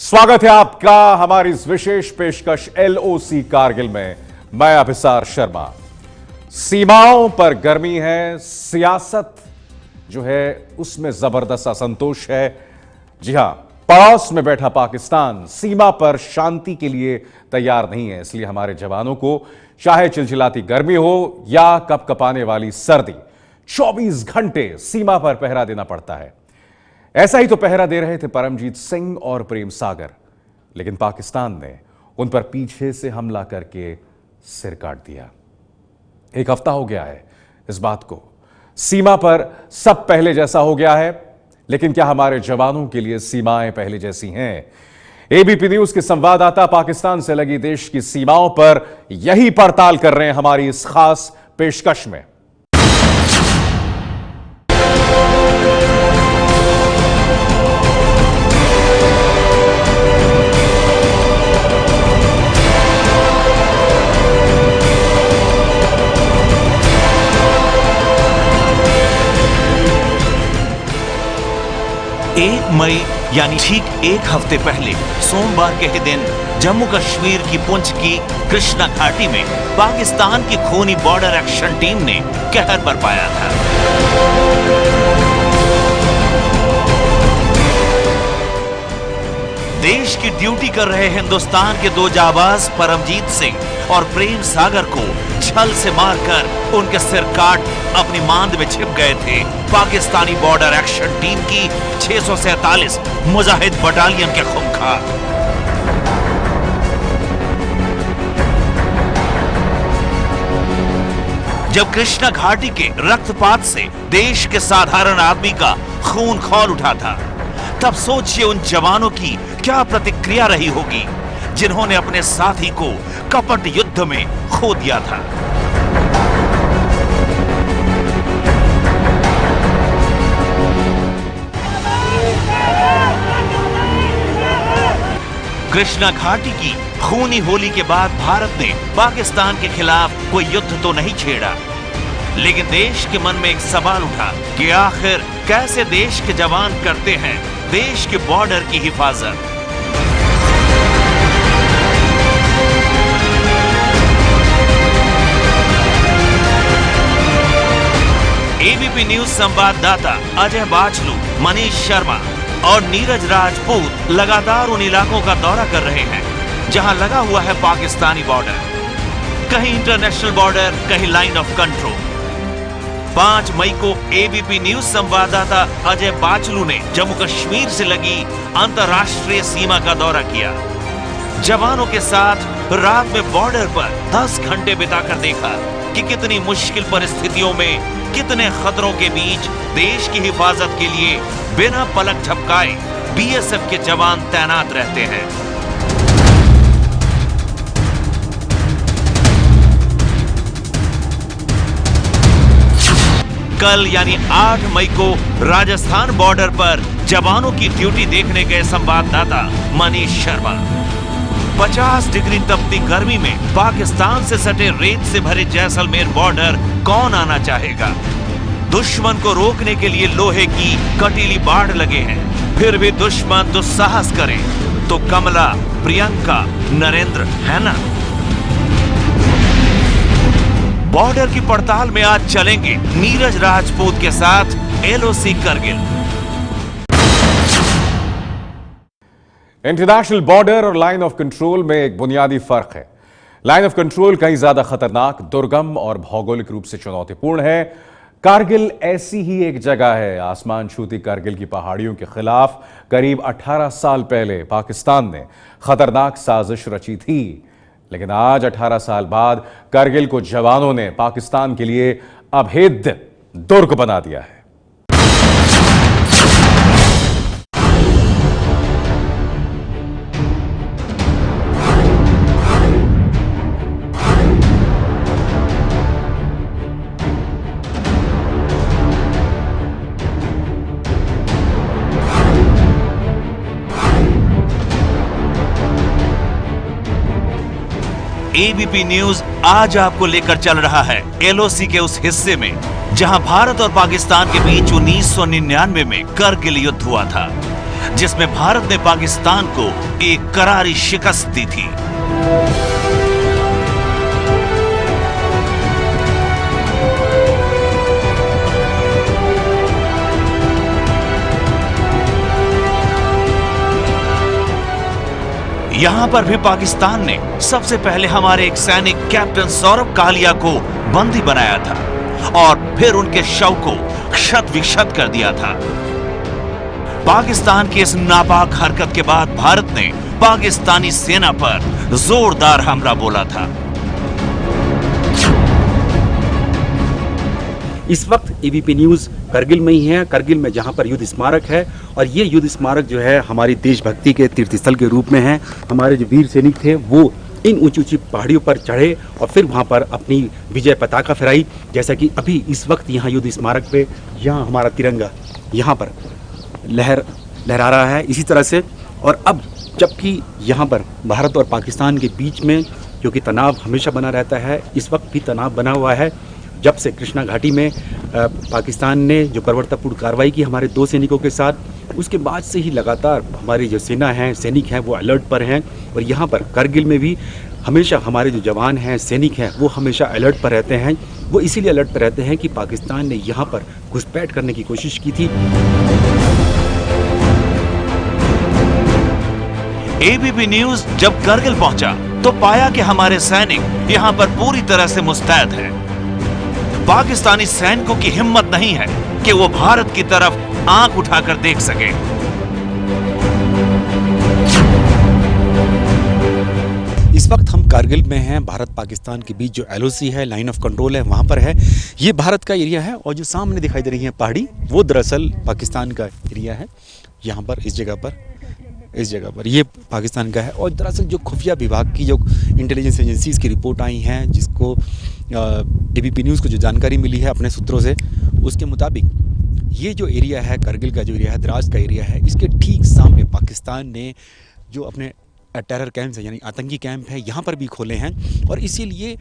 स्वागत है आपका हमारी इस विशेष पेशकश एलओसी कारगिल में। मैं अभिसार शर्मा। सीमाओं पर गर्मी है, सियासत जो है उसमें जबरदस्त असंतोष है। जी हां, पड़ोस में बैठा पाकिस्तान सीमा पर शांति के लिए तैयार नहीं है। इसलिए हमारे जवानों को चाहे चिलचिलाती गर्मी हो या कपकपाने वाली सर्दी, 24 घंटे सीमा पर पहरा देना पड़ता है। ऐसा ही तो पहरा दे रहे थे परमजीत सिंह और प्रेम सागर, लेकिन पाकिस्तान ने उन पर पीछे से हमला करके सिर काट दिया। एक हफ्ता हो गया है इस बात को। सीमा पर सब पहले जैसा हो गया है, लेकिन क्या हमारे जवानों के लिए सीमाएं पहले जैसी हैं? एबीपी न्यूज के संवाददाता पाकिस्तान से लगी देश की सीमाओं पर यही पड़ताल कर रहे हैं हमारी इस खास पेशकश में। एक मई यानी ठीक एक हफ्ते पहले सोमवार के ही दिन जम्मू कश्मीर की पुंछ की कृष्णा घाटी में पाकिस्तान की खूनी बॉर्डर एक्शन टीम ने कहर बरपाया था। देश की ड्यूटी कर रहे हिंदुस्तान के दो जाबाज परमजीत सिंह और प्रेम सागर को छल से मारकर उनके सिर काट अपनी मांद में छिप गए थे पाकिस्तानी बॉर्डर एक्शन टीम की 647 मुजाहिद बटालियन के खूंखार। जब कृष्णा घाटी के रक्तपात से देश के साधारण आदमी का खून खौल उठा था, तब सोचिए उन जवानों की क्या प्रतिक्रिया रही होगी जिन्होंने अपने साथी को कपट युद्ध में खो दिया था। कृष्णा घाटी की खूनी होली के बाद भारत ने पाकिस्तान के खिलाफ कोई युद्ध तो नहीं छेड़ा, लेकिन देश के मन में एक सवाल उठा कि आखिर कैसे देश के जवान करते हैं देश के बॉर्डर की हिफाजत। एबीपी न्यूज संवाददाता अजय बाचलू, मनीष शर्मा और नीरज राजपूत लगातार उन इलाकों का दौरा कर रहे हैं जहां लगा हुआ है पाकिस्तानी बॉर्डर। कहीं इंटरनेशनल बॉर्डर, कहीं लाइन ऑफ कंट्रोल। 5 मई को एबीपी न्यूज संवाददाता अजय बाचलू ने जम्मू कश्मीर से लगी अंतर्राष्ट्रीय सीमा का दौरा किया। जवानों के साथ रात में बॉर्डर पर 10 घंटे बिताकर देखा कि कितनी मुश्किल परिस्थितियों में, कितने खतरों के बीच देश की हिफाजत के लिए बिना पलक झपकाए बीएसएफ के जवान तैनात रहते हैं। कल यानी 8 मई को राजस्थान बॉर्डर पर जवानों की ड्यूटी देखने गए संवाददाता मनीष शर्मा 50 डिग्री तपती गर्मी में पाकिस्तान से सटे रेत से भरे जैसलमेर बॉर्डर कौन आना चाहेगा? दुश्मन को रोकने के लिए लोहे की कटीली बाढ़ लगे हैं, फिर भी दुश्मन दुस्साहस करे तो कमला, प्रियंका, नरेंद्र है ना। बॉर्डर की पड़ताल में आज चलेंगे नीरज राजपूत के साथ एलओसी कारगिल। इंटरनेशनल बॉर्डर और लाइन ऑफ कंट्रोल में एक बुनियादी फर्क है। लाइन ऑफ कंट्रोल कहीं ज्यादा खतरनाक, दुर्गम और भौगोलिक रूप से चुनौतीपूर्ण है। कारगिल ऐसी ही एक जगह है। आसमान छूती कारगिल की पहाड़ियों के खिलाफ करीब 18 साल पहले पाकिस्तान ने खतरनाक साजिश रची थी, लेकिन आज 18 साल बाद कारगिल को जवानों ने पाकिस्तान के लिए अभेद्य दुर्ग बना दिया है। एबीपी न्यूज आज आपको लेकर चल रहा है एलओसी के उस हिस्से में जहां भारत और पाकिस्तान के बीच 1999 में करगिल युद्ध हुआ था। जिसमें भारत ने पाकिस्तान को एक करारी शिकस्त दी थी। यहां पर भी पाकिस्तान ने सबसे पहले हमारे एक सैनिक कैप्टन सौरभ कालिया को बंदी बनाया था और फिर उनके शव को क्षत विक्षत कर दिया था। पाकिस्तान की इस नापाक हरकत के बाद भारत ने पाकिस्तानी सेना पर जोरदार हमला बोला था। इस वक्त एबीपी न्यूज़ करगिल में ही है, करगिल में जहां पर युद्ध स्मारक है और ये युद्ध स्मारक जो है हमारी देशभक्ति के तीर्थस्थल के रूप में है। हमारे जो वीर सैनिक थे वो इन ऊंची ऊंची पहाड़ियों पर चढ़े और फिर वहां पर अपनी विजय पताका फहराई। जैसा कि अभी इस वक्त यहाँ युद्ध स्मारक पे यहाँ हमारा तिरंगा यहाँ पर लहरा रहा है इसी तरह से। और अब जबकि यहाँ पर भारत और पाकिस्तान के बीच में क्योंकि तनाव हमेशा बना रहता है, इस वक्त भी तनाव बना हुआ है। जब से कृष्णा घाटी में पाकिस्तान ने जो बर्बरतापूर्ण कार्रवाई की हमारे 2 सैनिकों के साथ, उसके बाद से ही लगातार हमारी जो सेना है, सैनिक हैं, वो अलर्ट पर हैं। और यहाँ पर करगिल में भी हमेशा हमारे जो जवान हैं, सैनिक हैं, वो हमेशा अलर्ट पर रहते हैं। वो इसीलिए अलर्ट पर रहते हैं कि पाकिस्तान ने यहाँ पर घुसपैठ करने की कोशिश की थी। एबीपी न्यूज़ जब करगिल पहुंचा तो पाया कि हमारे सैनिक यहाँ पर पूरी तरह से मुस्तैद हैं। पाकिस्तानी सैनिकों की हिम्मत नहीं है कि वो भारत की तरफ आंख उठाकर देख सके। इस वक्त हम कारगिल में हैं। भारत पाकिस्तान के बीच जो LOC है, लाइन ऑफ कंट्रोल है, वहाँ पर है। ये भारत का एरिया है और जो सामने दिखाई दे रही है पहाड़ी, वो दरअसल पाकिस्तान का एरिया है। यहाँ पर इस जगह पर ये पाकिस्तान का है। और दरअसल जो खुफिया विभाग की जो इंटेलिजेंस एजेंसीज़ की रिपोर्ट आई हैं, जिसको एबीपी न्यूज़ को जो जानकारी मिली है अपने सूत्रों से, उसके मुताबिक ये जो एरिया है, करगिल का जो एरिया है, द्रास का एरिया है, इसके ठीक सामने पाकिस्तान ने जो अपने टेरर कैंप्स है यानी आतंकी कैंप है, यहाँ पर भी खोले हैं। और इसीलिए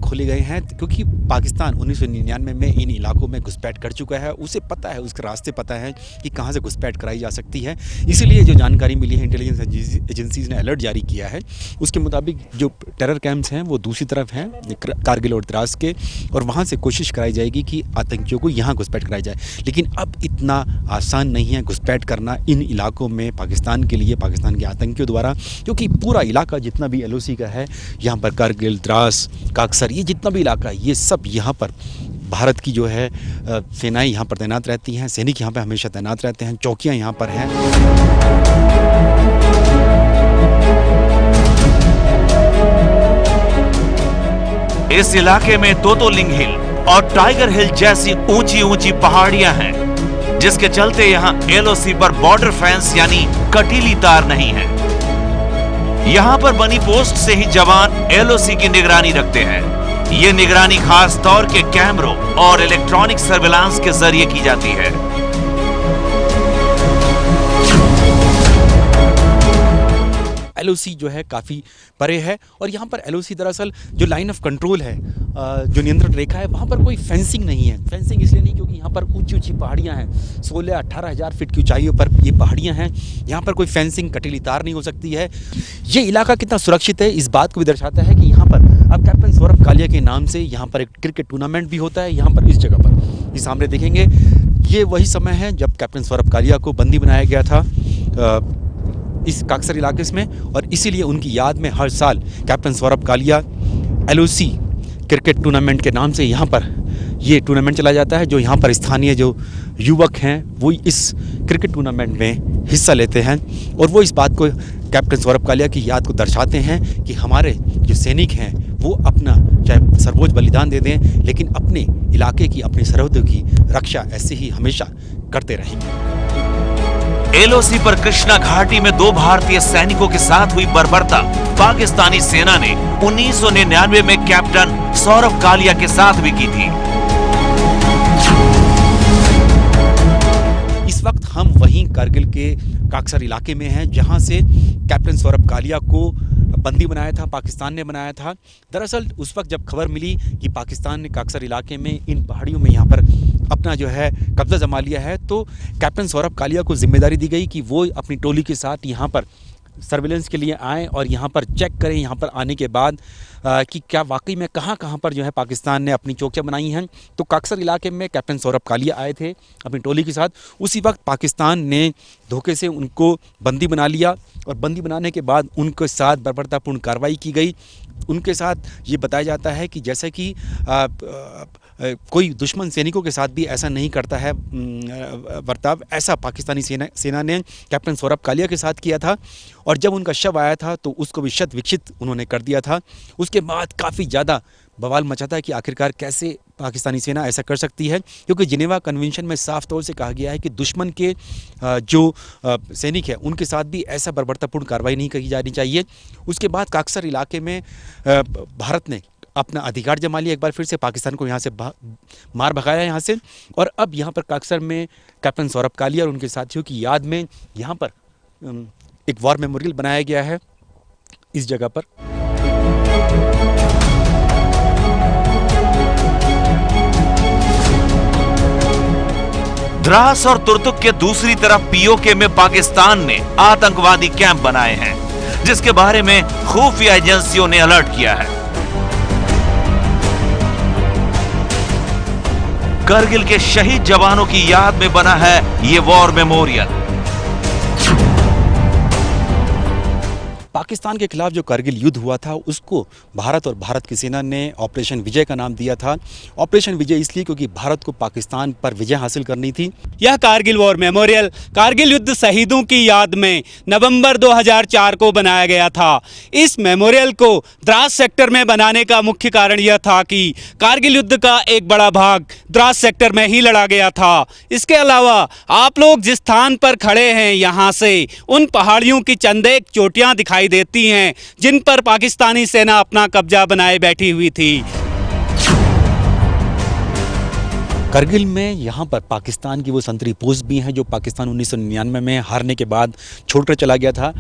खोले गए हैं क्योंकि पाकिस्तान 1999 में इन इलाकों में घुसपैठ कर चुका है। उसे पता है, उसके रास्ते पता है कि कहाँ से घुसपैठ कराई जा सकती है। इसीलिए जो जानकारी मिली है, इंटेलिजेंस एजेंसीज़ ने अलर्ट जारी किया है। उसके मुताबिक जो टेरर कैंप्स हैं वो दूसरी तरफ हैं, कारगिल और द्रास के, और वहाँ से कोशिश कराई जाएगी कि आतंकियों को यहाँ घुसपैठ कराई जाए। लेकिन अब इतना आसान नहीं है घुसपैठ करना इन इलाकों में पाकिस्तान के लिए, पाकिस्तान के आतंकियों द्वारा, कि पूरा इलाका जितना भी LOC का है, यहाँ पर कारगिल, द्रास, काकसर, ये जितना भी इलाका है, ये सब यहाँ पर भारत की जो है सेनाएं यहाँ पर तैनात रहती हैं, सैनिक यहाँ पर हमेशा तैनात रहते हैं, चौकियाँ यहाँ पर हैं। इस इलाके में तोतोलिंग हिल और टाइगर हिल जैसी ऊंची ऊंची पहाड़ियां हैं, जिसके चलते यहाँ LOC पर बॉर्डर फेंस यानी कटीली तार नहीं है। यहाँ पर बनी पोस्ट से ही जवान LOC की निगरानी रखते हैं। ये निगरानी खास तौर के कैमरों और इलेक्ट्रॉनिक सर्विलांस के जरिए की जाती है। LOC जो है काफ़ी परे है और यहाँ पर LOC दरअसल जो लाइन ऑफ कंट्रोल है, जो नियंत्रण रेखा है, वहाँ पर कोई फेंसिंग नहीं है। फेंसिंग इसलिए नहीं क्योंकि यहाँ पर ऊंची ऊंची पहाड़ियाँ हैं, 16-18 हज़ार फीट की ऊंचाइयों पर ये पहाड़ियाँ हैं। यहाँ पर कोई फेंसिंग, कटीली तार नहीं हो सकती है। ये इलाका कितना सुरक्षित है इस बात को भी दर्शाता है कि यहाँ पर अब कैप्टन सौरभ कालिया के नाम से यहाँ पर एक क्रिकेट टूर्नामेंट भी होता है। यहाँ पर इस जगह पर ये सामने देखेंगे, ये वही समय है जब कैप्टन सौरभ कालिया को बंदी बनाया गया था इस काकसर इलाके में, और इसीलिए उनकी याद में हर साल captain Saurabh Kalia LOC cricket tournament के नाम से यहाँ पर ये टूर्नामेंट चला जाता है। जो यहाँ पर स्थानीय जो युवक हैं वो इस क्रिकेट टूर्नामेंट में हिस्सा लेते हैं और वो इस बात को, कैप्टन सौरभ कालिया की याद को दर्शाते हैं कि हमारे जो सैनिक हैं वो अपना चाहे सर्वोच्च बलिदान दे दें, लेकिन अपने इलाके की, अपनी सरहदों की रक्षा ऐसे ही हमेशा करते रहेंगे। LOC पर कृष्णा घाटी में 2 भारतीय सैनिकों के साथ हुई बर्बरता पाकिस्तानी सेना ने 1999 में कैप्टन सौरभ कालिया के साथ भी की थी। इस वक्त हम वहीं कारगिल के काकसर इलाके में हैं, जहां से कैप्टन सौरभ कालिया को बंदी बनाया था, पाकिस्तान ने बनाया था। दरअसल उस वक्त जब खबर मिली कि पाकिस्तान ने काकसर इलाके में इन पहाड़ियों में यहाँ पर अपना जो है कब्जा जमा लिया है, तो कैप्टन सौरभ कालिया को जिम्मेदारी दी गई कि वो अपनी टोली के साथ यहाँ पर सर्विलेंस के लिए आएँ और यहाँ पर चेक करें, यहाँ पर आने के बाद कि क्या वाकई में कहाँ कहाँ पर जो है पाकिस्तान ने अपनी चौकियाँ बनाई हैं। तो काक्सर इलाके में कैप्टन सौरभ कालिया आए थे अपनी टोली के साथ। उसी वक्त पाकिस्तान ने धोखे से उनको बंदी बना लिया और बंदी बनाने के बाद उनके साथ बर्बरतापूर्ण कार्रवाई की गई। उनके साथ ये बताया जाता है कि जैसे कि कोई दुश्मन सैनिकों के साथ भी ऐसा नहीं करता है बर्ताव, ऐसा पाकिस्तानी सेना ने कैप्टन सौरभ कालिया के साथ किया था। और जब उनका शव आया था तो उसको भी शत विक्षित उन्होंने कर दिया था। उसके बाद काफ़ी ज़्यादा बवाल मचा था कि आखिरकार कैसे पाकिस्तानी सेना ऐसा कर सकती है, क्योंकि जिनेवा कन्वेंशन में साफ तौर से कहा गया है कि दुश्मन के जो सैनिक हैं उनके साथ भी ऐसा बर्बरतापूर्ण कार्रवाई नहीं की जानी चाहिए। उसके बाद काक्सर इलाके में भारत ने अपना अधिकार जमा लिया, एक बार फिर से पाकिस्तान को यहाँ से मार भगाया यहाँ से। और अब यहाँ पर काक्सर में कैप्टन सौरभ कालिया और उनके साथियों की याद में यहाँ पर एक वॉर मेमोरियल बनाया गया है इस जगह पर। द्रास और तुर्तुक के दूसरी तरफ पीओके में पाकिस्तान ने आतंकवादी कैंप बनाए हैं, जिसके बारे में खुफिया एजेंसियों ने अलर्ट किया है। करगिल के शहीद जवानों की याद में बना है ये वॉर मेमोरियल। पाकिस्तान के खिलाफ जो करगिल युद्ध हुआ था उसको भारत और भारत की सेना ने ऑपरेशन विजय का नाम दिया था। ऑपरेशन विजय इसलिए क्योंकि भारत को पाकिस्तान पर विजय हासिल करनी थी। यह कारगिल वॉर मेमोरियल कारगिल युद्ध शहीदों की याद में नवंबर 2004 को बनाया गया था। इस मेमोरियल को द्रास सेक्टर में बनाने का मुख्य कारण यह था कि कारगिल युद्ध का एक बड़ा भाग द्रास सेक्टर में ही लड़ा गया था। इसके अलावा आप लोग जिस स्थान पर खड़े हैं यहाँ से उन पहाड़ियों की चंद एक चोटियाँ दिखाई देती हैं जिन पर पाकिस्तानी सेना अपना कब्जा बनाए बैठी हुई थी। करगिल में यहाँ पर पाकिस्तान की वो संतरी पोस्ट भी हैं जो पाकिस्तान 1999 में हारने के बाद छोड़कर चला गया था।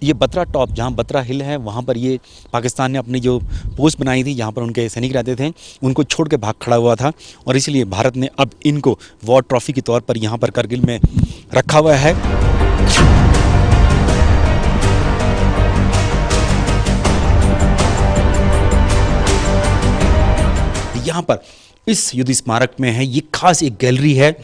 ये बत्रा टॉप, जहाँ बत्रा हिल है, वहाँ पर ये पाकिस्तान ने अपनी जो पोस्ट बनाई थी जहाँ पर उनके सैनिक रहते थे, उनको छोड़ के भाग खड़ा हुआ था। और इसलिए भारत ने अब इनको वॉर ट्रॉफी के तौर पर यहाँ पर करगिल में रखा हुआ है। यहाँ पर इस युद्ध स्मारक में है, ये खास एक गैलरी है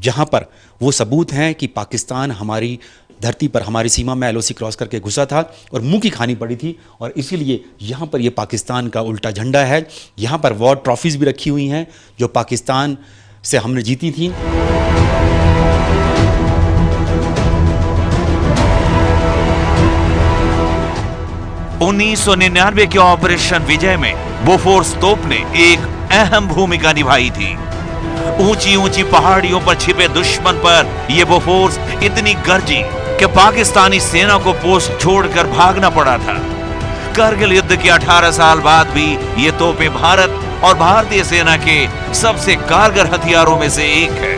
जहाँ पर वो सबूत हैं कि पाकिस्तान हमारी धरती पर, हमारी सीमा में एलओसी क्रॉस करके घुसा था और मुंह की खानी पड़ी थी। और इसीलिए यहाँ पर ये पाकिस्तान का उल्टा झंडा है। यहाँ पर वॉर ट्रॉफीज भी रखी हुई हैं जो पाकिस्तान से हमने जीती थी। 1999 के ऑपरेशन विजय में बोफोर्स तोप ने एक अहम भूमिका निभाई थी। ऊंची ऊंची पहाड़ियों पर छिपे दुश्मन पर यह बोफोर्स इतनी गरजी कि पाकिस्तानी सेना को पोस्ट छोड़कर भागना पड़ा था। करगिल युद्ध के 18 साल बाद भी ये तोपें भारत और भारतीय सेना के सबसे कारगर हथियारों में से एक है।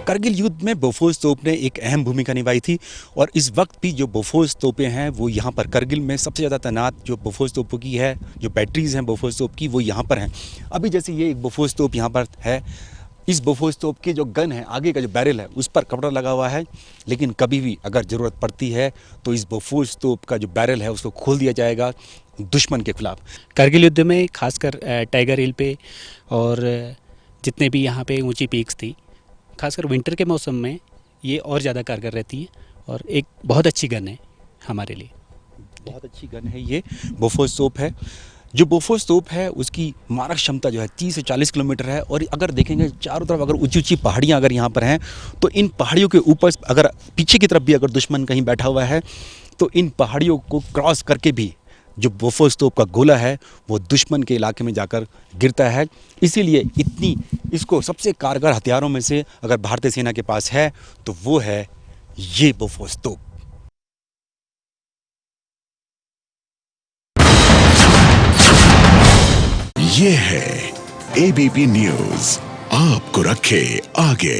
करगिल युद्ध में बोफोर्स तोप ने एक अहम भूमिका निभाई थी और इस वक्त भी जो बोफोर्स तोपें हैं वो यहाँ पर करगिल में सबसे ज़्यादा तैनात जो बोफोर्स तोपों की है, जो बैटरीज हैं बोफोर्स तोप की, वो यहाँ पर हैं। अभी जैसे ये एक बोफोर्स तोप यहाँ पर है, इस बोफोर्स तोप की जो गन है, आगे का जो बैरल है, उस पर कपड़ा लगा हुआ है। लेकिन कभी भी अगर ज़रूरत पड़ती है तो इस बोफोर्स तोप का जो बैरल है उसको खोल दिया जाएगा दुश्मन के खिलाफ। करगिल युद्ध में खासकर टाइगर हिल पे और जितने भी यहाँ पे ऊंची पीक्स थी, खासकर विंटर के मौसम में ये और ज़्यादा कारगर रहती है और एक बहुत अच्छी गन है हमारे लिए। बहुत अच्छी गन है ये बोफोर्स तोप है। जो बोफोर्स तोप है उसकी मारक क्षमता जो है 30 से 40 किलोमीटर है। और अगर देखेंगे चारों तरफ अगर ऊंची ऊंची पहाड़ियाँ अगर यहाँ पर हैं तो इन पहाड़ियों के ऊपर अगर पीछे की तरफ भी अगर दुश्मन कहीं बैठा हुआ है तो इन पहाड़ियों को क्रॉस करके भी जो बोफोर्स तोप का गोला है वो दुश्मन के इलाके में जाकर गिरता है। इसीलिए इतनी इसको सबसे कारगर हथियारों में से अगर भारतीय सेना के पास है तो वो है ये बोफोर्स तोप। ये है एबीपी न्यूज़, आपको रखे आगे।